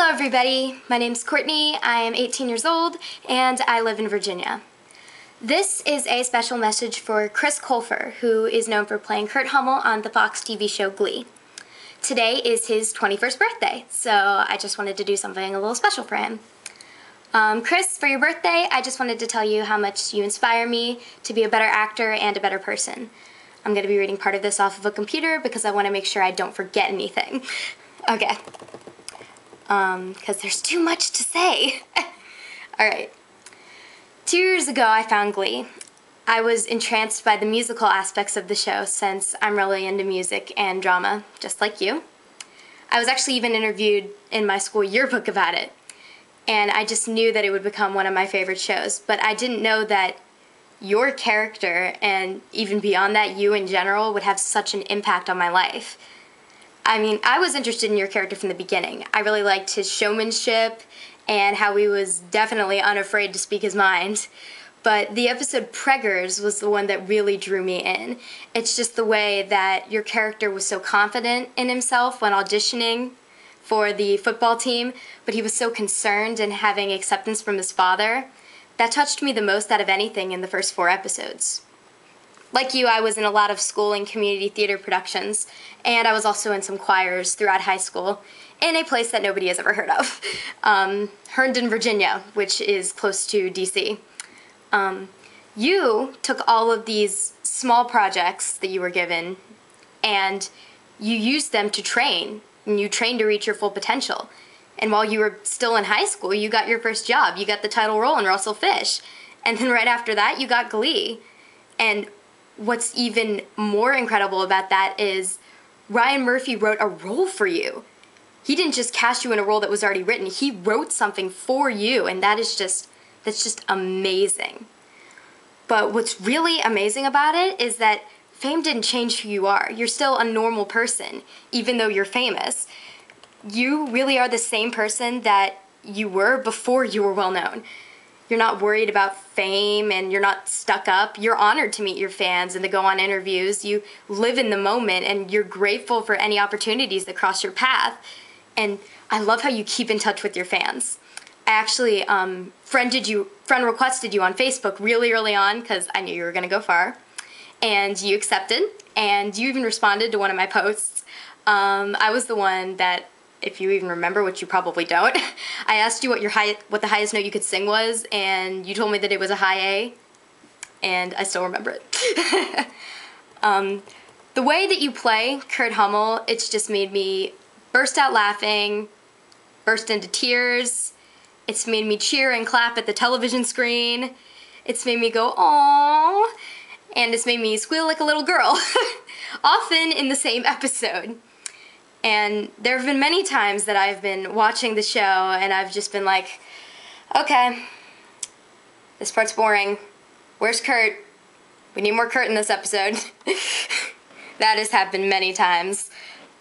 Hello everybody, my name's Courtney, I am 18 years old, and I live in Virginia. This is a special message for Chris Colfer, who is known for playing Kurt Hummel on the Fox TV show Glee. Today is his 21st birthday, so I just wanted to do something a little special for him. Chris, for your birthday, I just wanted to tell you how much you inspire me to be a better actor and a better person. I'm going to be reading part of this off of a computer because I want to make sure I don't forget anything. Okay. Because there's too much to say. Alright. 2 years ago, I found Glee. I was entranced by the musical aspects of the show since I'm really into music and drama, just like you. I was actually even interviewed in my school yearbook about it. And I just knew that it would become one of my favorite shows, but I didn't know that your character, and even beyond that, you in general, would have such an impact on my life. I mean, I was interested in your character from the beginning. I really liked his showmanship and how he was definitely unafraid to speak his mind. But the episode Preggers was the one that really drew me in. It's just the way that your character was so confident in himself when auditioning for the football team, but he was so concerned and having acceptance from his father. That touched me the most out of anything in the first 4 episodes. Like you, I was in a lot of school and community theater productions, and I was also in some choirs throughout high school in a place that nobody has ever heard of, Herndon, Virginia, which is close to DC. You took all of these small projects that you were given, and you used them to train, and you trained to reach your full potential. And while you were still in high school, you got your first job. You got the title role in Russell Fish. And then right after that, you got Glee. And what's even more incredible about that is Ryan Murphy wrote a role for you. He didn't just cast you in a role that was already written. He wrote something for you, and that's just amazing. But what's really amazing about it is that fame didn't change who you are. You're still a normal person, even though you're famous. You really are the same person that you were before you were well known. You're not worried about fame and you're not stuck up. You're honored to meet your fans and to go on interviews. You live in the moment and you're grateful for any opportunities that cross your path. And I love how you keep in touch with your fans. I actually friend requested you on Facebook really early on because I knew you were going to go far. And you accepted, and you even responded to one of my posts. I was the one that, if you even remember, which you probably don't, I asked you what the highest note you could sing was, and you told me that it was a high A, and I still remember it. The way that you play Kurt Hummel, it's just made me burst out laughing, burst into tears. It's made me cheer and clap at the television screen. It's made me go, aww, and it's made me squeal like a little girl, often in the same episode. And there have been many times that I've been watching the show and I've just been like, okay, this part's boring. Where's Kurt? We need more Kurt in this episode. That has happened many times.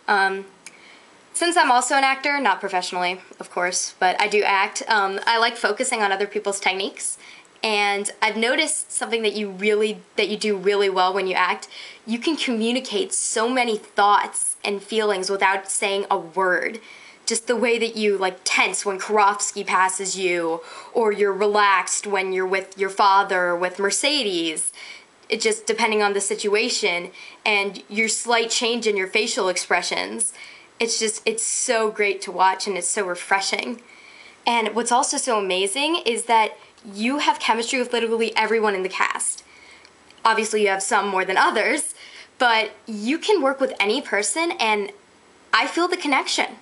Since I'm also an actor, not professionally, of course, but I do act, I like focusing on other people's techniques. And I've noticed something that you do really well when you act. You can communicate so many thoughts and feelings without saying a word. Just the way that you tense when Karofsky passes you, or you're relaxed when you're with your father or with Mercedes. It just depending on the situation and your slight change in your facial expressions. It's so great to watch and it's so refreshing. And what's also so amazing is that you have chemistry with literally everyone in the cast. Obviously you have some more than others, but you can work with any person and I feel the connection.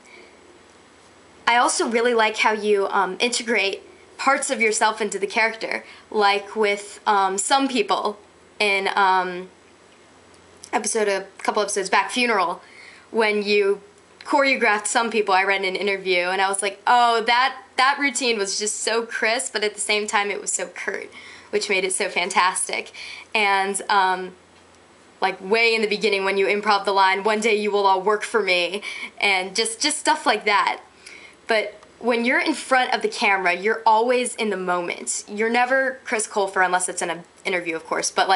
I also really like how you integrate parts of yourself into the character, like with some people in a couple episodes back, Funeral, when you choreographed some people. I read in an interview and I was like, oh, that routine was just so crisp, but at the same time it was so Kurt, which made it so fantastic. And way in the beginning when you improv the line, one day you will all work for me, and just stuff like that. But when you're in front of the camera, you're always in the moment. You're never Chris Colfer unless it's in an interview, of course, but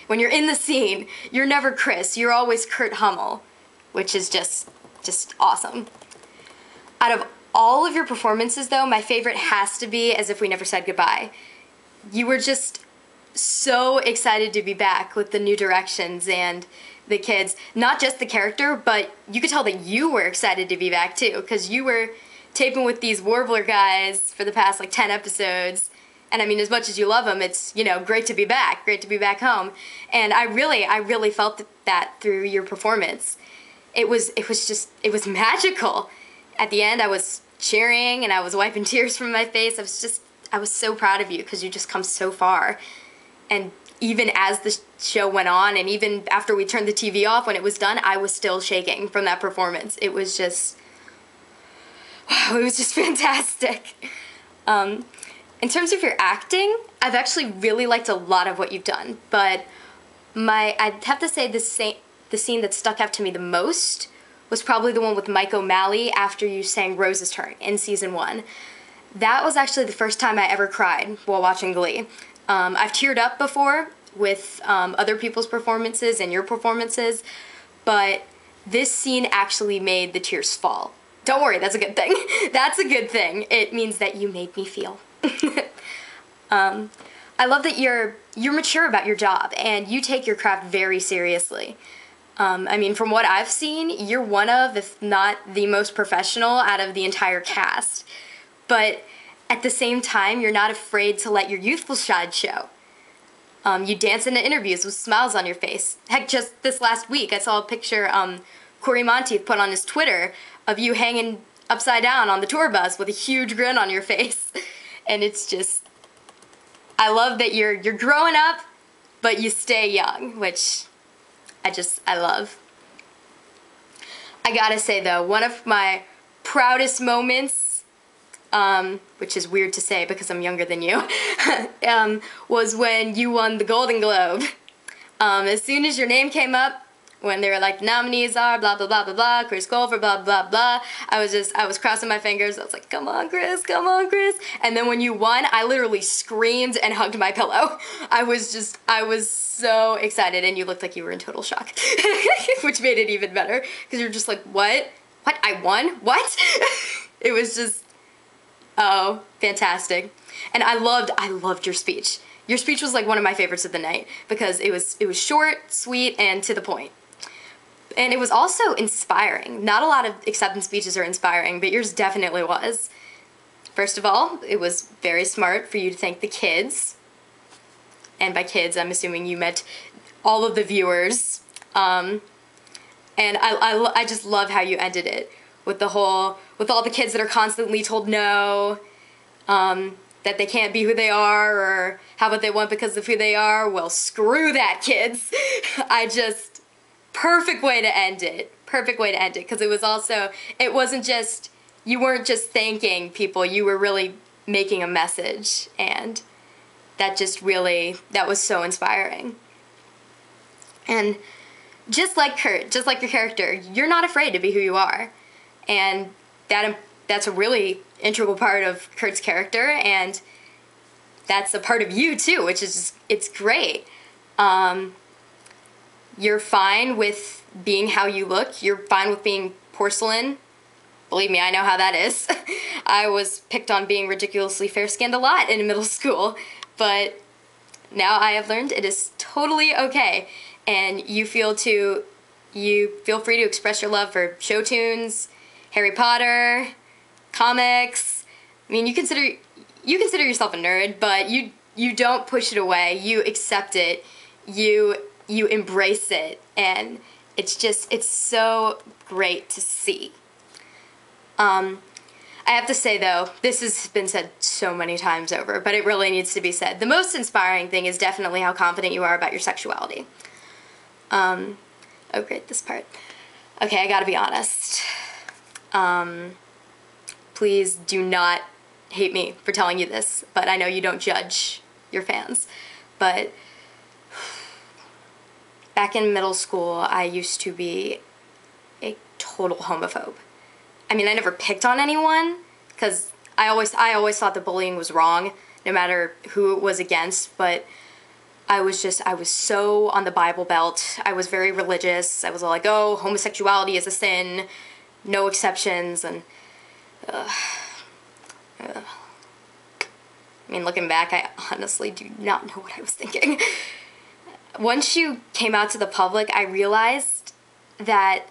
when you're in the scene, you're never Chris, you're always Kurt Hummel, which is just awesome. Out of All of your performances, though, my favorite has to be As If We Never Said Goodbye. You were just so excited to be back with the new directions and the kids. Not just the character, but you could tell that you were excited to be back, too, because you were taping with these Warbler guys for the past, like, 10 episodes. And I mean, as much as you love them, it's, you know, great to be back home. And I really felt that through your performance. It was magical. At the end, I was cheering and I was wiping tears from my face. I was so proud of you because you just come so far. And even as the show went on, and even after we turned the TV off when it was done, I was still shaking from that performance. It was just fantastic. In terms of your acting, I've actually really liked a lot of what you've done, but I'd have to say the scene that stuck out to me the most was probably the one with Mike O'Malley after you sang Rose's Turn in season 1. That was actually the first time I ever cried while watching Glee. I've teared up before with other people's performances and your performances, but this scene actually made the tears fall. Don't worry, that's a good thing. That's a good thing. It means that you made me feel. I love that you're mature about your job and you take your craft very seriously. I mean, from what I've seen, you're one of, if not the most professional out of the entire cast. But at the same time, you're not afraid to let your youthful side show. You dance into interviews with smiles on your face. Heck, just this last week, I saw a picture Corey Monteith put on his Twitter of you hanging upside down on the tour bus with a huge grin on your face. And it's just, I love that you're growing up, but you stay young, which I love. I gotta say though, one of my proudest moments, which is weird to say because I'm younger than you, was when you won the Golden Globe. As soon as your name came up, when they were like, the nominees are blah, blah, blah, blah, blah, Chris Colfer, blah, blah, blah, I was crossing my fingers. I was like, come on, Chris, come on, Chris. And then when you won, I literally screamed and hugged my pillow. I was so excited, and you looked like you were in total shock, which made it even better, because you're just like, what? What? I won? What? It was just, oh, fantastic. And I loved your speech. Your speech was like one of my favorites of the night, because it was short, sweet, and to the point. And it was also inspiring. Not a lot of acceptance speeches are inspiring, but yours definitely was. First of all, it was very smart for you to thank the kids. And by kids, I'm assuming you meant all of the viewers. And I just love how you ended it with all the kids that are constantly told no, that they can't be who they are, or have what they want because of who they are. Well, screw that, kids. Perfect way to end it. Perfect way to end it, because it wasn't just, you weren't just thanking people, you were really making a message, and that was so inspiring. And just like Kurt, just like your character, you're not afraid to be who you are, and that's a really integral part of Kurt's character, and that's a part of you too, which is just, it's great. You're fine with being how you look. You're fine with being porcelain. Believe me, I know how that is. I was picked on being ridiculously fair-skinned a lot in middle school, but now I have learned it is totally okay, and you feel free to express your love for show tunes, Harry Potter, comics. I mean, you consider yourself a nerd, but you don't push it away. You accept it. You embrace it, and it's so great to see. I have to say though, this has been said so many times over, but it really needs to be said. The most inspiring thing is definitely how confident you are about your sexuality. Oh great, this part. Okay, I gotta be honest. Please do not hate me for telling you this, but I know you don't judge your fans. But back in middle school, I used to be a total homophobe. I mean, I never picked on anyone, because I always thought that bullying was wrong, no matter who it was against, but I was so on the Bible Belt. I was very religious. I was all like, oh, homosexuality is a sin, no exceptions, and I mean, looking back, I honestly do not know what I was thinking. Once you came out to the public, I realized that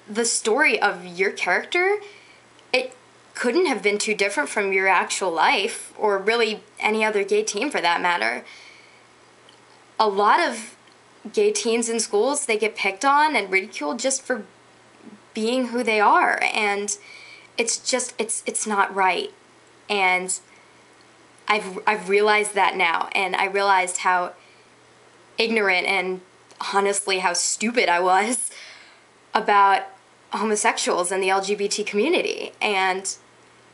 the story of your character, it couldn't have been too different from your actual life, or really any other gay teen for that matter. A lot of gay teens in schools, they get picked on and ridiculed just for being who they are, and it's not right. And I've realized that now, and I realized how ignorant and honestly how stupid I was about homosexuals and the LGBT community, and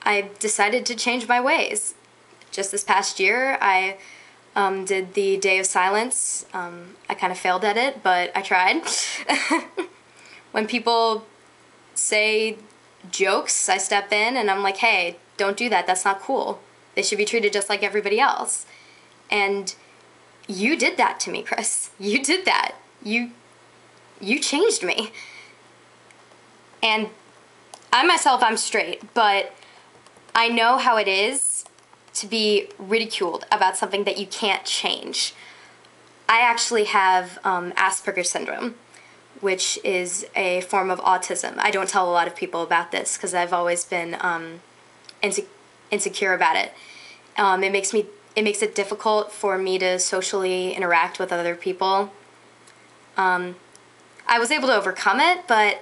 I decided to change my ways. Just this past year, I did the Day of Silence. I kind of failed at it, but I tried. When people say jokes, I step in and I'm like, hey, don't do that, that's not cool. They should be treated just like everybody else. And you did that to me, Chris. You did that. You changed me. And I myself, I'm straight, but I know how it is to be ridiculed about something that you can't change. I actually have Asperger's syndrome, which is a form of autism. I don't tell a lot of people about this because I've always been insecure about it. It makes it difficult for me to socially interact with other people. I was able to overcome it, but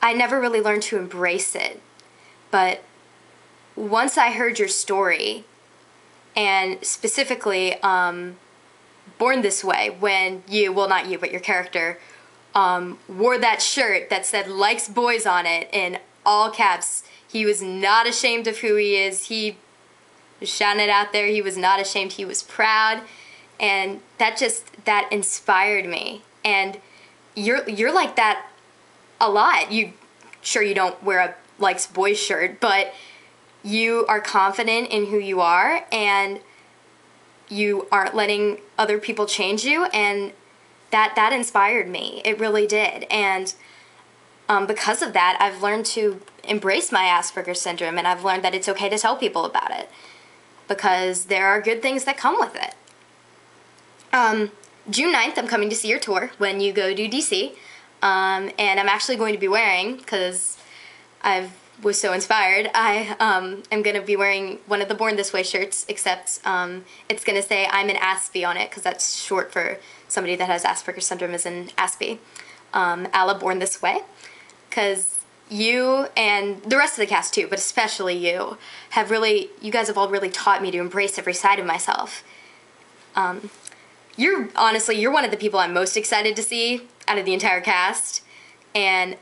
I never really learned to embrace it. But once I heard your story, and specifically Born This Way, when you, well not you, but your character, wore that shirt that said likes boys on it in all caps. He was not ashamed of who he is. He was shouting it out there. He was not ashamed. He was proud. And that inspired me. And you're like that a lot. Sure, you don't wear a likes boys shirt, but you are confident in who you are, and you aren't letting other people change you, and that inspired me. It really did. And because of that, I've learned to embrace my Asperger's syndrome, and I've learned that it's okay to tell people about it, because there are good things that come with it. June 9th, I'm coming to see your tour when you go to DC, and I'm actually going to be wearing, because I was so inspired, I am going to be wearing one of the Born This Way shirts, except it's going to say I'm an Aspie on it, because that's short for somebody that has Asperger's syndrome is an Aspie, a la Born This Way, because you and the rest of the cast too, but especially you guys have all really taught me to embrace every side of myself. You're one of the people I'm most excited to see out of the entire cast, and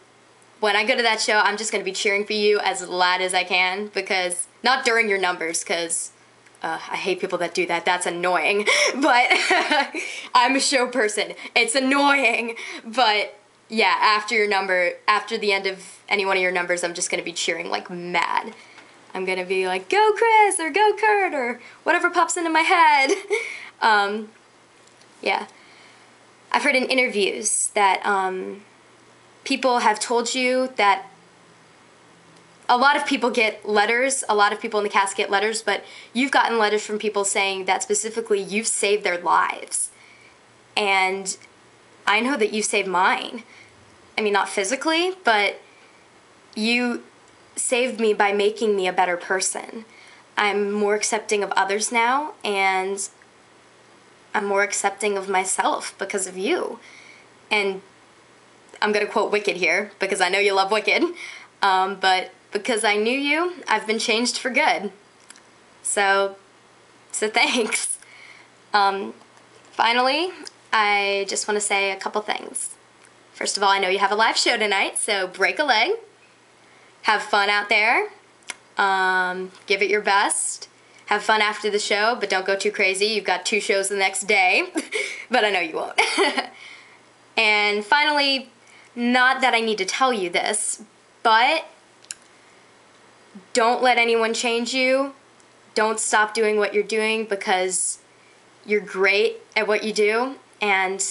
when I go to that show, I'm just going to be cheering for you as loud as I can, because, not during your numbers, because I hate people that do that, that's annoying, but I'm a show person, it's annoying, but yeah, after the end of any one of your numbers, I'm just going to be cheering like mad. I'm going to be like, go Chris, or go Kurt, or whatever pops into my head. Yeah. I've heard in interviews that people have told you that a lot of people get letters, a lot of people in the cast get letters, but you've gotten letters from people saying that specifically you've saved their lives. And I know that you've saved mine. I mean, not physically, but you saved me by making me a better person. I'm more accepting of others now, and I'm more accepting of myself because of you. And I'm going to quote Wicked here, because I know you love Wicked, but because I knew you, I've been changed for good. So thanks. Finally, I just want to say a couple things. First of all, I know you have a live show tonight, so break a leg. Have fun out there. Give it your best. Have fun after the show, but don't go too crazy. You've got 2 shows the next day, but I know you won't. And finally, not that I need to tell you this, but don't let anyone change you. Don't stop doing what you're doing, because you're great at what you do, and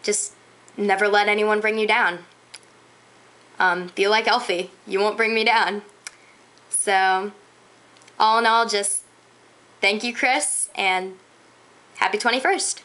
just never let anyone bring you down. Be like Elfie. You won't bring me down. So all in all, just thank you, Chris, and happy 21st.